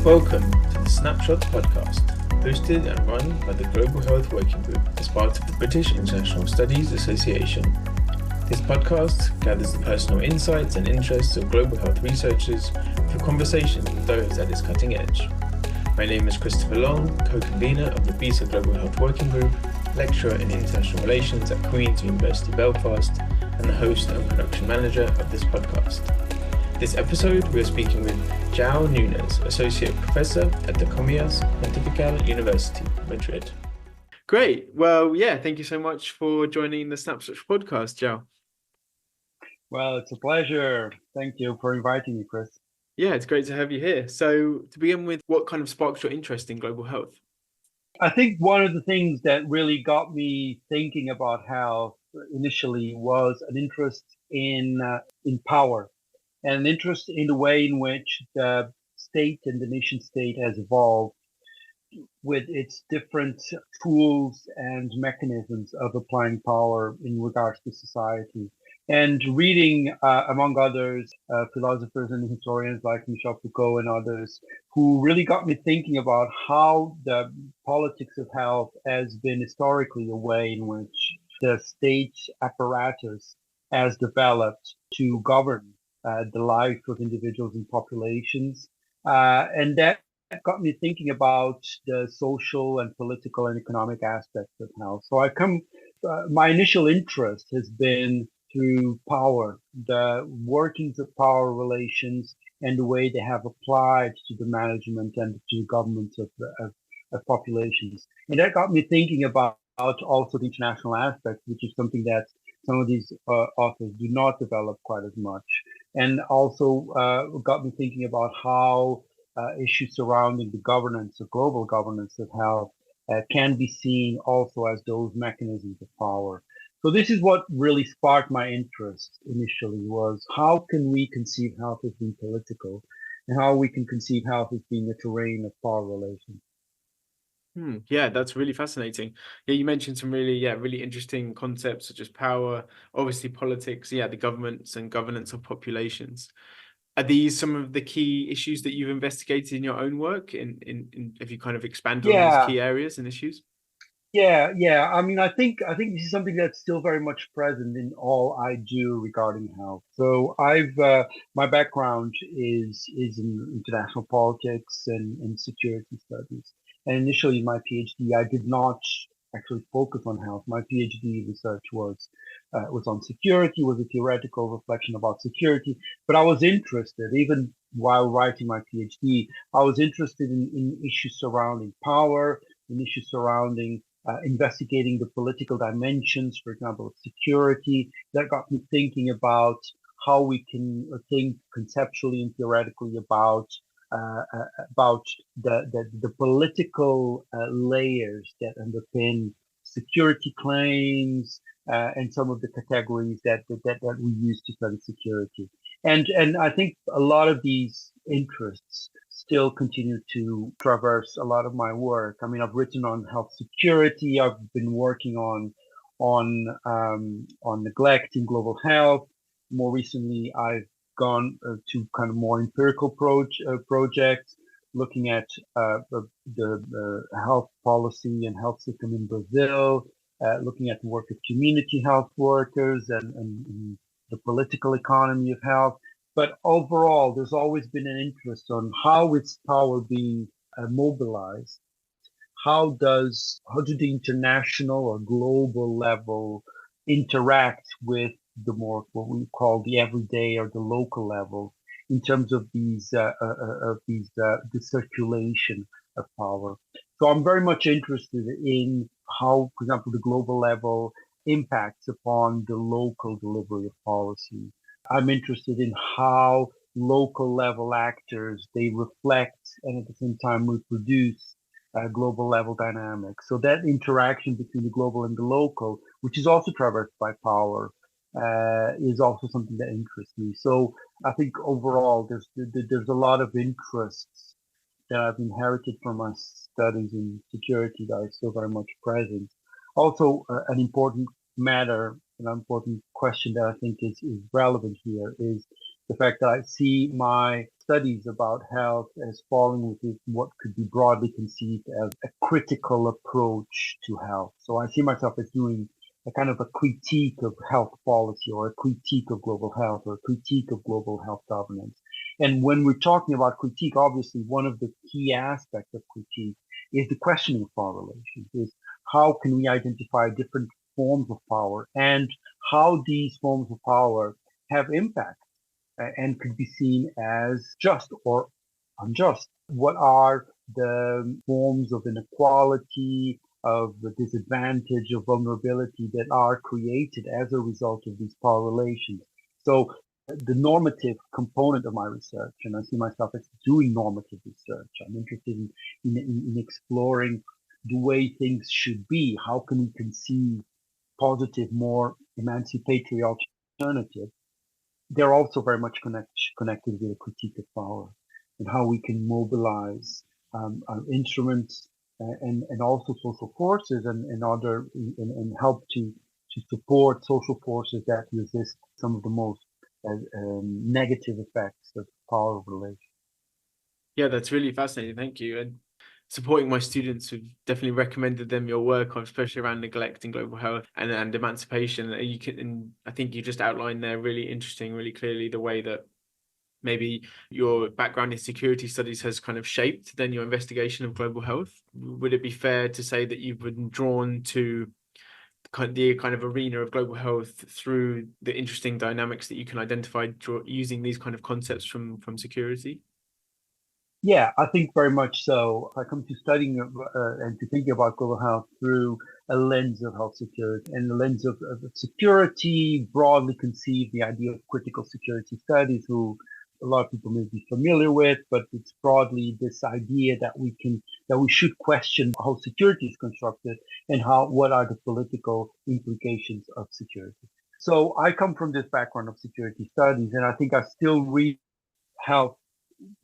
Welcome to the Snapshots podcast, hosted and run by the Global Health Working Group as part of the British International Studies Association. This podcast gathers the personal insights and interests of global health researchers for conversations with those at its cutting edge. My name is Christopher Long, co-convenor of the BISA Global Health Working Group, lecturer in international relations at Queen's University Belfast, and the host and production manager of this podcast. This episode, we are speaking with João Nunes, Associate Professor at the Comillas Pontificia University, Madrid. Great. Well, yeah, thank you so much for joining the Snapshots podcast, João. Well, it's a pleasure. Thank you for inviting me, Chris. Yeah, it's great to have you here. So to begin with, what kind of sparked your interest in global health? I think one of the things that really got me thinking about health initially was an interest in power, and an interest in the way in which the state and the nation state has evolved with its different tools and mechanisms of applying power in regards to society. And reading, among others, philosophers and historians like Michel Foucault and others, who really got me thinking about how the politics of health has been historically a way in which the state apparatus has developed to govern the life of individuals and populations. And that got me thinking about the social and political and economic aspects of health. So my initial interest has been through power, the workings of power relations and the way they have applied to the management and to the government of populations. And that got me thinking about also the international aspect, which is something that some of these authors do not develop quite as much. And also got me thinking about how issues surrounding the governance, the global governance of health, can be seen also as those mechanisms of power. So this is what really sparked my interest initially, was how can we conceive health as being political, and how we can conceive health as being a terrain of power relations. Yeah, that's really fascinating. Yeah, you mentioned some really interesting concepts such as power, obviously politics, the governments and governance of populations. Are these some of the key issues that you've investigated in your own work? Have you kind of expanded on these key areas and issues? Yeah. I mean, I think this is something that's still very much present in all I do regarding health. So my background is in international politics and security studies. And initially, in my PhD, I did not actually focus on health. My PhD research was on security, was a theoretical reflection about security. But I was interested, even while writing my PhD, I was interested in issues surrounding power, in issues surrounding investigating the political dimensions, for example, of security. That got me thinking about how we can think conceptually and theoretically about the political layers that underpin security claims and some of the categories that we use to study security. And I think a lot of these interests still continue to traverse a lot of my work. I mean, I've written on health security. I've been working on neglect in global health. More recently, I've gone to kind of more empirical projects, looking at the health policy and health system in Brazil, looking at the work of community health workers and the political economy of health. But overall, there's always been an interest on how is power being mobilized. How do the international or global level interact with the more what we call the everyday or the local level in terms of the circulation of power? So I'm very much interested in how, for example, the global level impacts upon the local delivery of policy. I'm interested in how local level actors, they reflect and at the same time reproduce global level dynamics. So that interaction between the global and the local, which is also traversed by power, is also something that interests me. So I think overall, there's a lot of interests that I've inherited from my studies in security that are still very much present. Also, an important matter, an important question that I think is relevant here is the fact that I see my studies about health as falling within what could be broadly conceived as a critical approach to health. So I see myself as doing a kind of a critique of health policy, or a critique of global health, or a critique of global health governance. And when we're talking about critique, obviously one of the key aspects of critique is the questioning of power relations, is how can we identify different forms of power and how these forms of power have impact and could be seen as just or unjust. What are the forms of inequality, of the disadvantage, of vulnerability that are created as a result of these power relations? So the normative component of my research, and I see myself as doing normative research. I'm interested in exploring the way things should be. How can we conceive positive, more emancipatory alternatives? They're also very much connected with a critique of power and how we can mobilize instruments and also social forces and help to support social forces that resist some of the most negative effects of power relations. Yeah, that's really fascinating. Thank you. And supporting my students, who've definitely recommended them your work on, especially around neglect and global health and emancipation. You can, and I think you just outlined there really interesting, really clearly the way that maybe your background in security studies has kind of shaped then your investigation of global health. Would it be fair to say that you've been drawn to the kind of arena of global health through the interesting dynamics that you can identify using these kind of concepts from security? Yeah, I think very much so. I come to studying and to thinking about global health through a lens of health security and the lens of security, broadly conceived, the idea of critical security studies, who a lot of people may be familiar with, but it's broadly this idea that we should question how security is constructed and what are the political implications of security. So I come from this background of security studies, and I think I still read health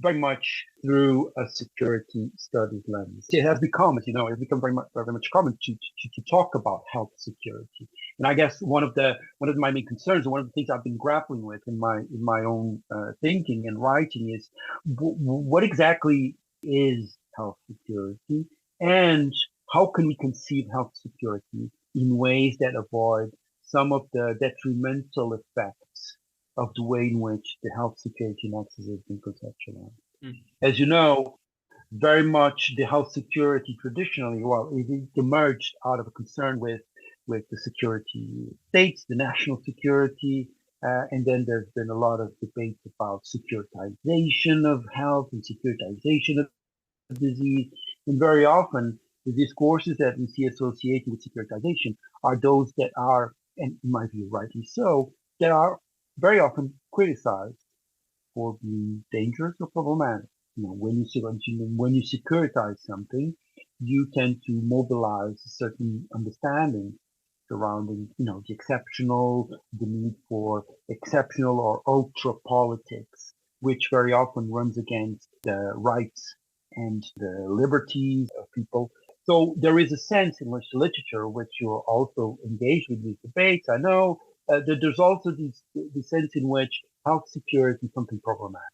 very much through a security studies lens. It has become, as you know, it's become very much common to talk about health security. And I guess one of my main concerns, and one of the things I've been grappling with in my own thinking and writing, is what exactly is health security, and how can we conceive health security in ways that avoid some of the detrimental effects of the way in which the health security nexus has been conceptualized. As you know, very much the health security traditionally, it emerged out of a concern with the security states, the national security, and then there's been a lot of debate about securitization of health and securitization of disease. And very often the discourses that we see associated with securitization are those that are, and in my view, rightly so, that are very often criticized for being dangerous or problematic. When you securitize something, you tend to mobilize a certain understanding surrounding, the exceptional, the need for exceptional or ultra politics, which very often runs against the rights and the liberties of people. So there is a sense in which the literature, which you're also engaged with these debates, I know, that there's also the sense in which health security is something problematic.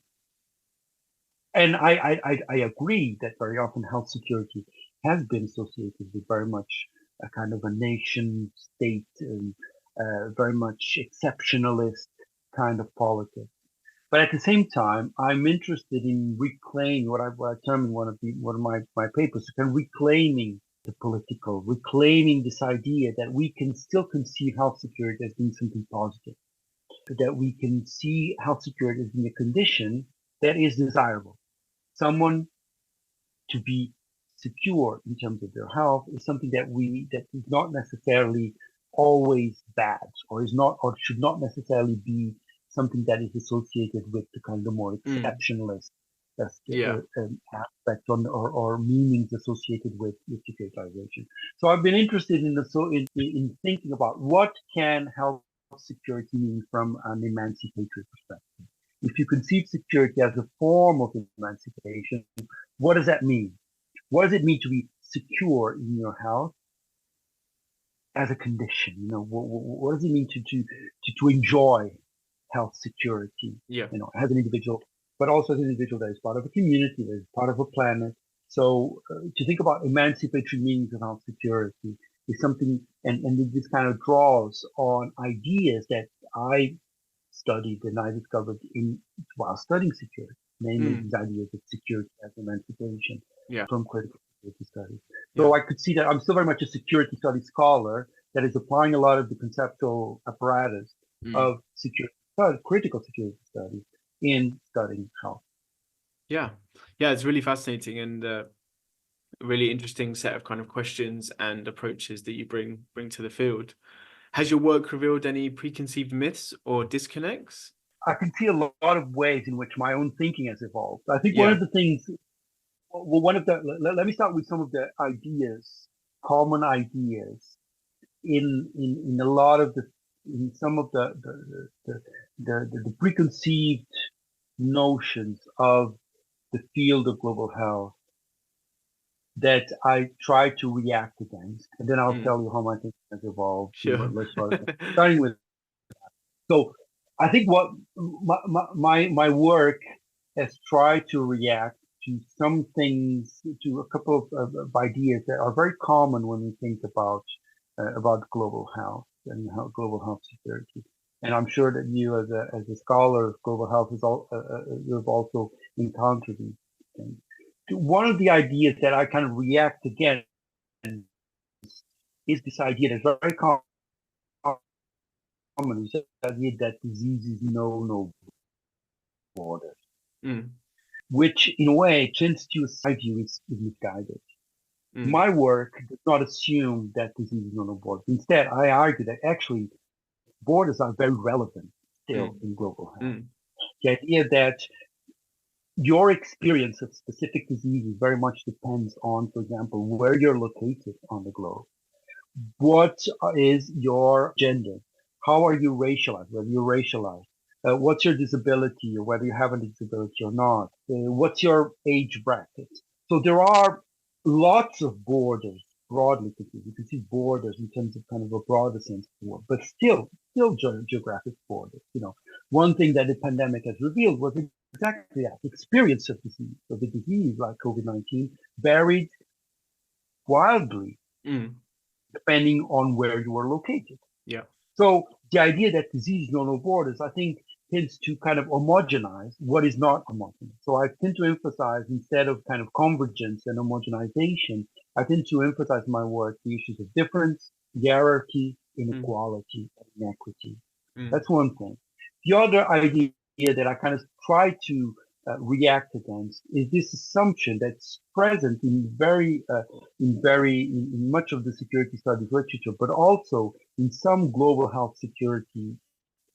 And I agree that very often health security has been associated with very much a kind of a nation state, very much exceptionalist kind of politics. But at the same time, I'm interested in reclaiming what I term in one of my papers, kind of reclaiming the political, reclaiming this idea that we can still conceive health security as being something positive, that we can see health security as being a condition that is desirable. Someone to be secure in terms of their health is something that is not necessarily always bad, or should not necessarily be something that is associated with the kind of more exceptionalist aspect or meanings associated with securitization. So I've been interested in thinking about what can health security mean from an emancipatory perspective. If you conceive security as a form of emancipation, what does that mean? What does it mean to be secure in your health as a condition? What does it mean to enjoy health security, Yeah. as an individual, but also as an individual that is part of a community, that is part of a planet. So to think about emancipatory meanings of health security is something, and this kind of draws on ideas that I studied and I discovered while studying security, namely these ideas of security as emancipation from critical security studies. So I could see that I'm still very much a security studies scholar that is applying a lot of the conceptual apparatus of critical security studies in studying health. Yeah, it's really fascinating and a really interesting set of kind of questions and approaches that you bring to the field. Has your work revealed any preconceived myths or disconnects? I can see a lot of ways in which my own thinking has evolved. I think one of the things, let me start with some of the ideas, common ideas in a lot of in some of the preconceived notions of the field of global health that I try to react against, and then I'll tell you how my thinking has evolved. Sure. Starting with that. So I think what my work has tried to react to some things, to a couple of ideas that are very common when we think about global health and global health security. And I'm sure that you, as a scholar of global health, you've also encountered these things. One of the ideas that I kind of react against is this idea that's very common, is the idea that diseases know no borders, which in a way tends to, I view, is misguided. My work does not assume that diseases know no borders. Instead, I argue that actually borders are very relevant still in global health. The idea that your experience of specific diseases very much depends on, for example, where you're located on the globe. What is your gender? How are you racialized? Whether you're racialized? What's your disability, or whether you have a disability or not? What's your age bracket? So there are lots of borders, broadly considered. You can see borders in terms of kind of a broader sense of the word, but still geographic borders. One thing that the pandemic has revealed was exactly that. Experience of disease, of a disease like COVID-19 varied wildly depending on where you were located. Yeah. So the idea that disease know no borders, I think, tends to kind of homogenize what is not homogeneous. So I tend to emphasize, instead of kind of convergence and homogenization, I tend to emphasize my work the issues of difference, hierarchy, inequality, and inequity. That's one thing. The other idea that I kind of try to react against is this assumption that's present in much of the security studies literature, but also in some global health security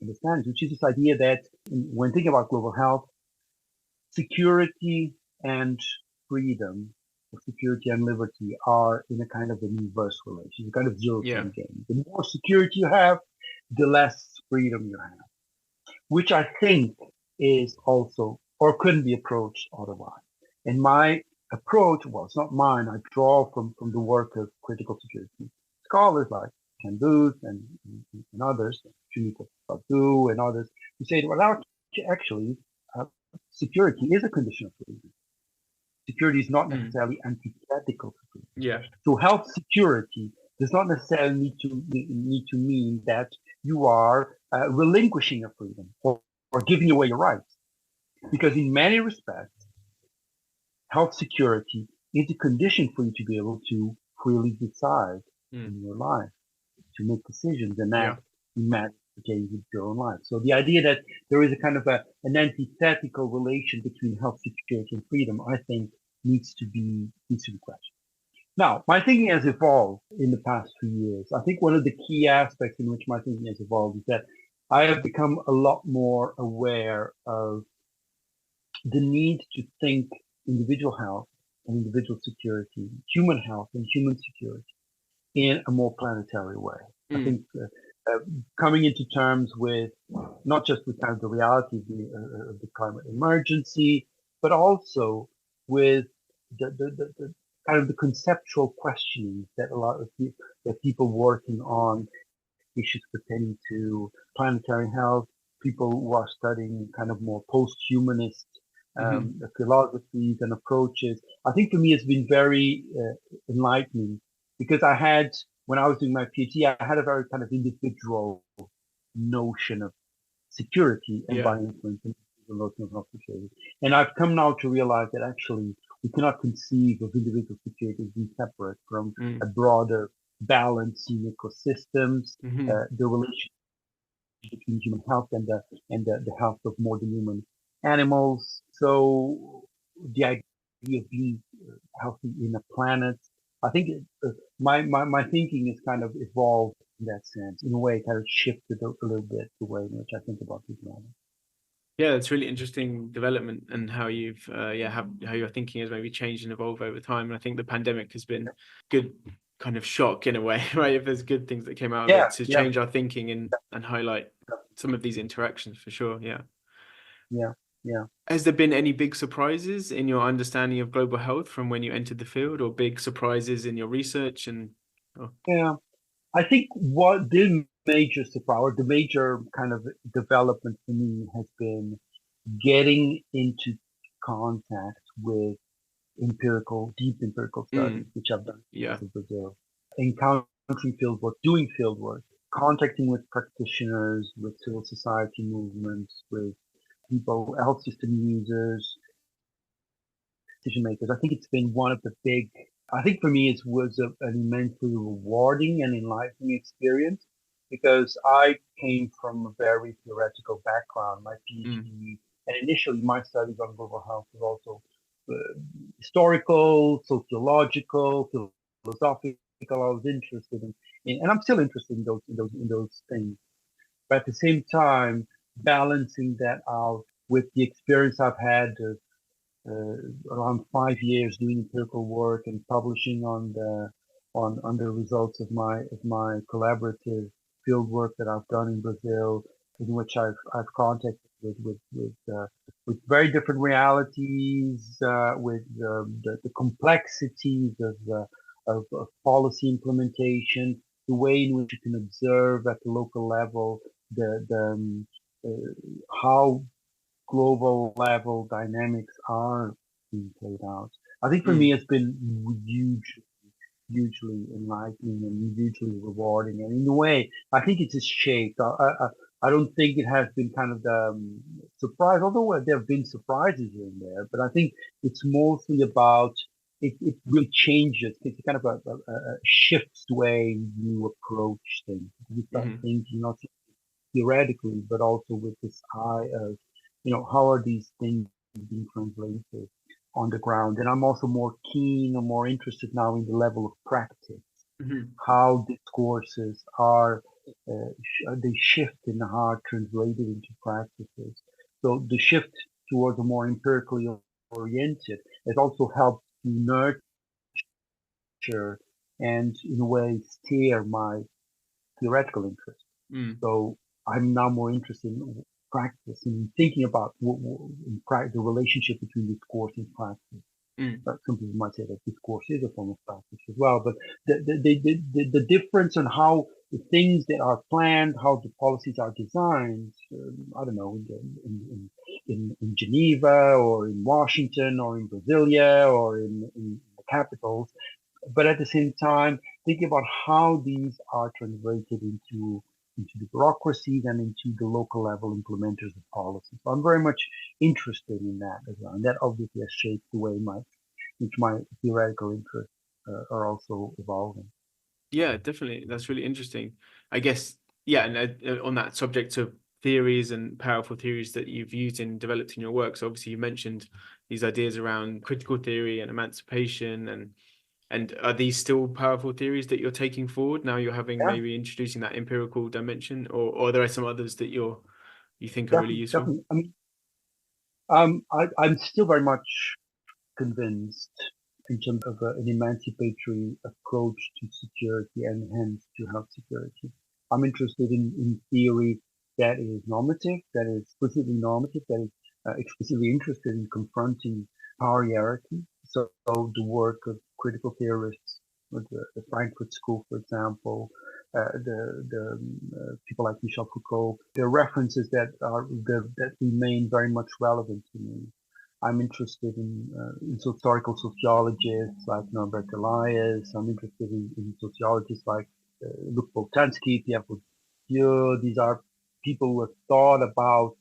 understandings, which is this idea that when thinking about global health, security and freedom, or security and liberty, are in a kind of an inverse relation, a kind of zero-sum game. The more security you have, the less freedom you have, which I think is also, or couldn't be approached otherwise. And my approach, well, it's not mine, I draw from the work of critical security scholars like Ken Booth and others, Junita Badu and others, who say, well, actually, security is a condition of freedom. Security is not necessarily antithetical to freedom. Yeah. So health security does not necessarily need to mean that you are relinquishing your freedom or giving away your rights. Because in many respects, health security is a condition for you to be able to freely decide in your life, to make decisions and act in matters pertaining to your own life. So the idea that there is a kind of an antithetical relation between health security and freedom, I think, needs to be questioned. Now, my thinking has evolved in the past few years. I think one of the key aspects in which my thinking has evolved is that I have become a lot more aware of the need to think individual health and individual security, human health and human security in a more planetary way. I think coming into terms with not just with kind of the reality of the climate emergency, but also with the kind of the conceptual questioning that a lot of people working on issues pertaining to planetary health people who are studying kind of more post-humanist Hmm. philosophies and approaches. I think for me it's been very enlightening because when I was doing my PhD, I had a very kind of individual notion of security and Yeah. by influence and the notion of security. And I've come now to realize that actually we cannot conceive of individual security as being separate from a Mm. broader balance in ecosystems, Hmm. the relationship between human health and the health of more than human animals. So the idea of being healthy in a planet, I think my thinking is kind of evolved in that sense. In a way, kind of shifted a little bit the way in which I think about this matter. Yeah, it's really interesting development and how you've how your thinking has maybe changed and evolved over time. And I think the pandemic has been good kind of shock in a way, right? If there's good things that came out of it Yeah, to yeah, change our thinking and highlight some of these interactions for sure. Yeah. yeah, yeah. Has there been any big surprises in your understanding of global health from when you entered the field, or big surprises in your research? And oh, Yeah. I think what the major surprise, or the major kind of development for me has been getting into contact with deep empirical studies, mm, which I've done yeah, in Brazil, encountering fieldwork, doing fieldwork, contacting with practitioners, with civil society movements, with people, health system users, decision makers. I think it's been one of the I think for me, it was an immensely rewarding and enlightening experience because I came from a very theoretical background. My mm, PhD, and initially my studies on global health was also historical, sociological, philosophical. I was interested and I'm still interested in those things. But at the same time, balancing that out with the experience I've had around 5 years doing empirical work and publishing on the results of my collaborative field work that I've done in Brazil, in which I've contacted with very different realities, with the complexities of policy implementation, the way in which you can observe at the local level how global level dynamics are being played out. I think for me, mm, it's been hugely enlightening and hugely rewarding. And in a way, I think it's just shaped. I don't think it has been kind of the surprise, although there have been surprises here and there. But I think it's mostly about it really changes. It's kind of a shifts the way you approach things. You start mm, thinking not theoretically, but also with this eye of, how are these things being translated on the ground? And I'm also more keen or more interested now in the level of practice, mm, how discourses are, they shift and are translated into practices. So the shift towards a more empirically oriented has also helped nurture and in a way steer my theoretical interest. mm, So I'm now more interested in practice and thinking about the relationship between discourse and practice. mm, But some people might say that discourse is a form of practice as well. But the difference on how the things that are planned, how the policies are designed, I don't know, in Geneva or in Washington or in Brasilia or in the capitals, but at the same time, thinking about how these are translated into the bureaucracies and into the local level implementers of policy. So I'm very much interested in that as well, and that obviously has shaped the way my theoretical interests are also evolving. yeah, definitely. That's really interesting. I guess, yeah, and on that subject of theories and powerful theories that you've used and developed in your work. So obviously you mentioned these ideas around critical theory and emancipation and are these still powerful theories that you're taking forward now you're having Yeah, maybe introducing that empirical dimension, or there are some others that you think are really definitely, useful? definitely. I mean, I'm still very much convinced in terms of an emancipatory approach to security and hence to health security. I'm interested in theory that is normative, that is explicitly normative, that is explicitly interested in confronting power hierarchy. So the work of critical theorists, with the Frankfurt School, for example, people like Michel Foucault. They're references that remain very much relevant to me. I'm interested in historical sociologists like Norbert Elias. I'm interested in sociologists like Luc Boltanski, Pierre Bourdieu. These are people who have thought about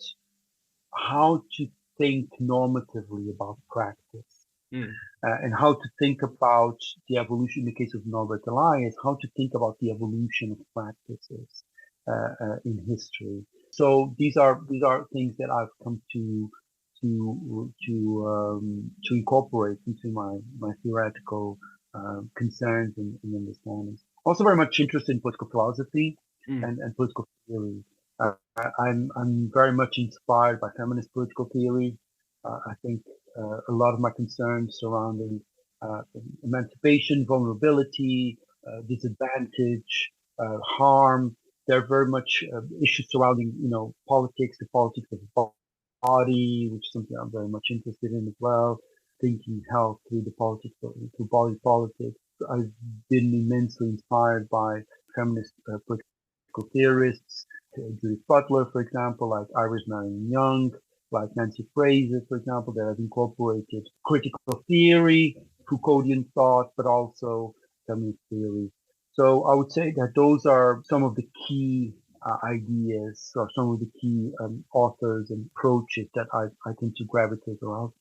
how to think normatively about practice. And how to think about the evolution, in the case of Norbert Elias, how to think about the evolution of practices in history. So these are things that I've come to incorporate into my theoretical concerns and understandings. Also, very much interested in political philosophy and political theory. I'm very much inspired by feminist political theory. I think a lot of my concerns surrounding emancipation, vulnerability, disadvantage, harm, they're very much issues surrounding, politics, the politics of the body, which is something I'm very much interested in as well. Thinking health through the politics, through body politics. I've been immensely inspired by feminist political theorists, Judith Butler, for example, like Iris Marion Young, like Nancy Fraser, for example, that have incorporated critical theory, Foucauldian thought, but also feminist theory. So I would say that those are some of the key ideas or some of the key authors and approaches that I tend to gravitate around.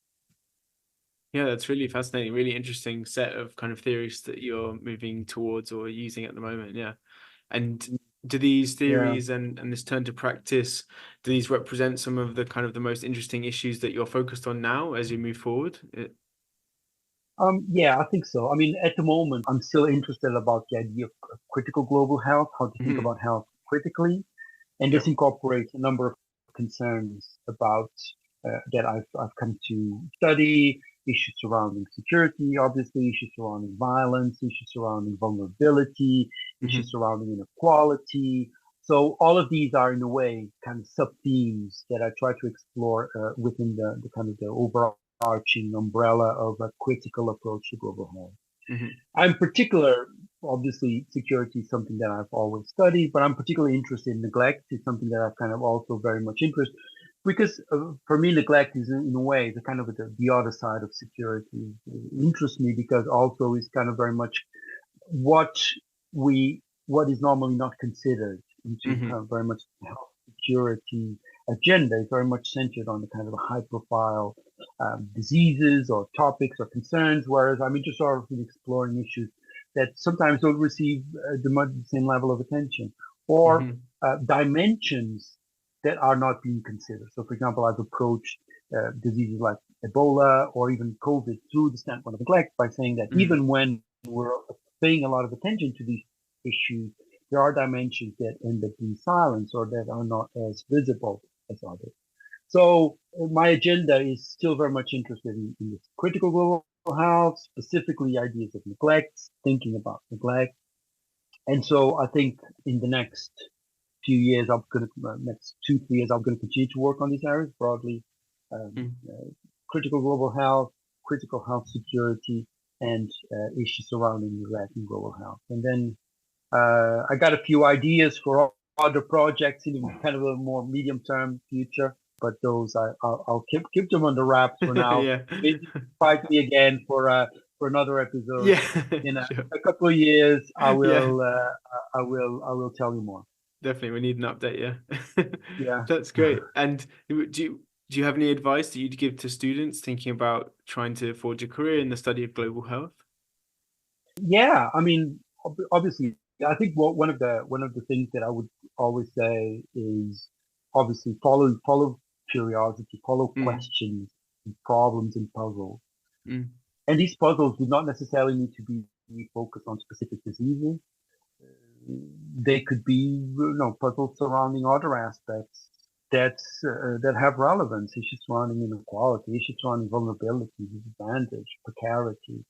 Yeah, that's really fascinating, really interesting set of kind of theories that you're moving towards or using at the moment. Yeah. And do these theories and this turn to practice, do these represent some of the kind of the most interesting issues that you're focused on now as you move forward? Yeah, I think so. I mean, at the moment, I'm still interested about the idea of critical global health, how to think about health critically. And this incorporates a number of concerns about that I've come to study, issues surrounding security, obviously, issues surrounding violence, issues surrounding vulnerability, issues surrounding inequality. So all of these are, in a way, kind of sub-themes that I try to explore within the kind of the overarching umbrella of a critical approach to global health. I'm particular, obviously, security is something that I've always studied, but I'm particularly interested in neglect. It's something that I've kind of also very much interested because for me, neglect is in a way the kind of the other side of security. It interests me because also is kind of very much what is normally not considered into kind of very much health security agenda is very much centered on the kind of high profile diseases or topics or concerns, whereas I'm interested in exploring issues that sometimes don't receive the same level of attention or dimensions that are not being considered. So, for example, I've approached diseases like Ebola or even COVID through the standpoint of neglect by saying that even when we're paying a lot of attention to these issues, there are dimensions that end up being silenced or that are not as visible as others. So my agenda is still very much interested in this critical global health, specifically ideas of neglect, thinking about neglect. And so I think in the next few years, next 2-3 years, I'm going to continue to work on these areas broadly, critical global health, critical health security, and issues surrounding neglect and global health. And then I got a few ideas for other projects in kind of a more medium-term future, but those I'll keep them under wraps for now. Maybe invite me again for another episode. In a couple of years, I will tell you more. Definitely, we need an update. Yeah, that's great. And do you have any advice that you'd give to students thinking about trying to forge a career in the study of global health? Yeah, I mean, obviously, I think one of the things that I would always say is obviously follow curiosity, follow questions, and problems and puzzles. And these puzzles do not necessarily need to be focused on specific diseases. They could be, puzzles surrounding other aspects that have relevance, issues surrounding inequality, issues surrounding vulnerability, disadvantage, precarity.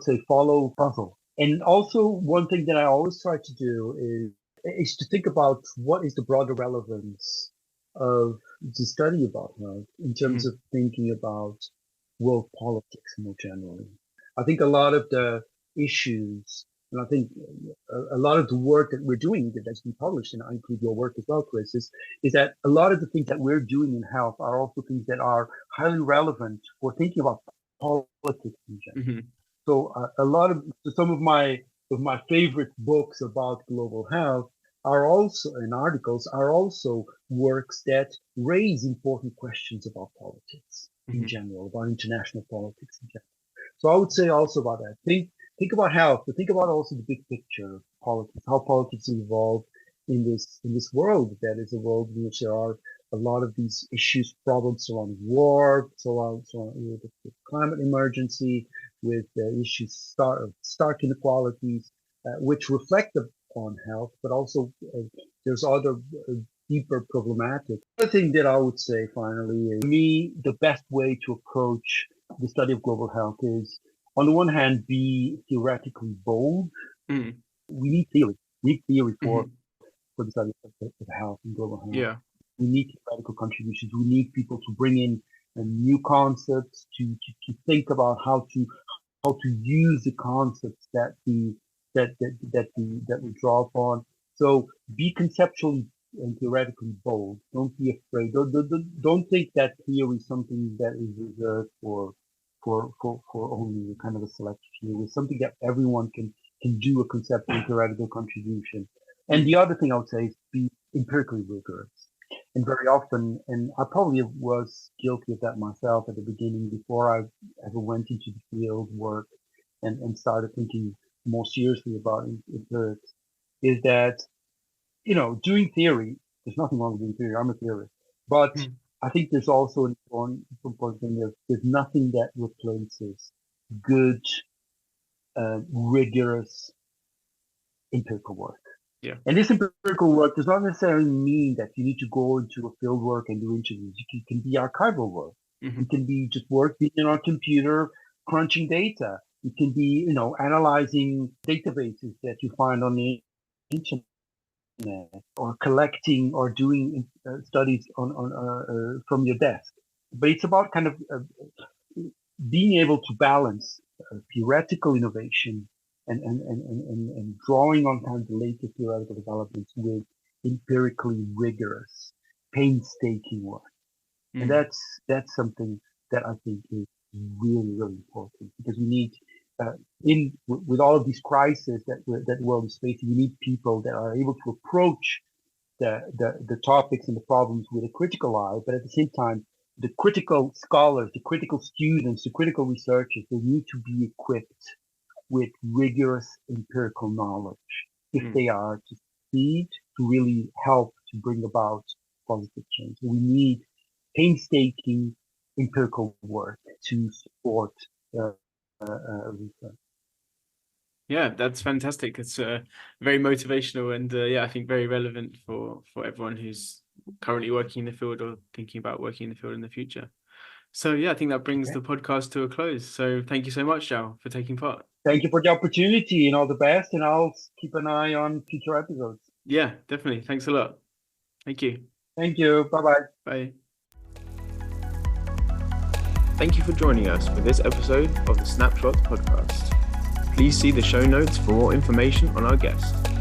Say follow puzzle. And also one thing that I always try to do is to think about what is the broader relevance of the study about health in terms of thinking about world politics more generally. I think a lot of the issues And I think a lot of the work that we're doing that has been published, and I include your work as well, Chris, is that a lot of the things that we're doing in health are also things that are highly relevant for thinking about politics in general. So some of my favorite books about global health are also, and articles are also works that raise important questions about politics in general, about international politics in general. So I would say also about that. Think about health, but think about also the big picture of politics, how politics evolved in this world that is a world in which there are a lot of these issues, problems surrounding war, so with the climate emergency, with issues stark inequalities, which reflect on health, but also there's other deeper problematic. The thing that I would say finally is, for me, the best way to approach the study of global health is, on the one hand, be theoretically bold. We need theory. We need theory for the study of health and global health. Yeah. We need theoretical contributions. We need people to bring in new concepts, to think about how to use the concepts that we draw upon. So be conceptually and theoretically bold. Don't be afraid. Don't think that theory is something that is reserved for only kind of a select few. It's something that everyone can do a conceptual and theoretical contribution. And the other thing I would say is be empirically rigorous. And very often, and I probably was guilty of that myself at the beginning before I ever went into the field work and started thinking more seriously about empirics, is that, doing theory, there's nothing wrong with doing theory. I'm a theorist. But I think there's also an important thing. There's nothing that replaces good, rigorous empirical work. Yeah. And this empirical work does not necessarily mean that you need to go into a field work and do interviews. It can be archival work. It can be just work being on a computer, crunching data. It can be, analyzing databases that you find on the internet, or collecting or doing studies on from your desk. But it's about kind of being able to balance theoretical innovation and drawing on kind of the latest theoretical developments with empirically rigorous, painstaking work. And that's something that I think is really, really important, because we need, with all of these crises that the world is facing, we need people that are able to approach the topics and the problems with a critical eye, but at the same time, the critical scholars, the critical students, the critical researchers, they need to be equipped with rigorous empirical knowledge if they are to succeed, to really help to bring about positive change. So we need painstaking empirical work to support research. Yeah, that's fantastic. It's very motivational and I think very relevant for everyone who's currently working in the field or thinking about working in the field in the future. So I think that brings the podcast to a close. So thank you so much, João, for taking part. Thank you for the opportunity, and all the best, and I'll keep an eye on future episodes. Yeah, definitely. Thanks a lot. Thank you. Thank you. Bye-bye. Bye. Thank you for joining us for this episode of the Snapshots podcast. Please see the show notes for more information on our guest.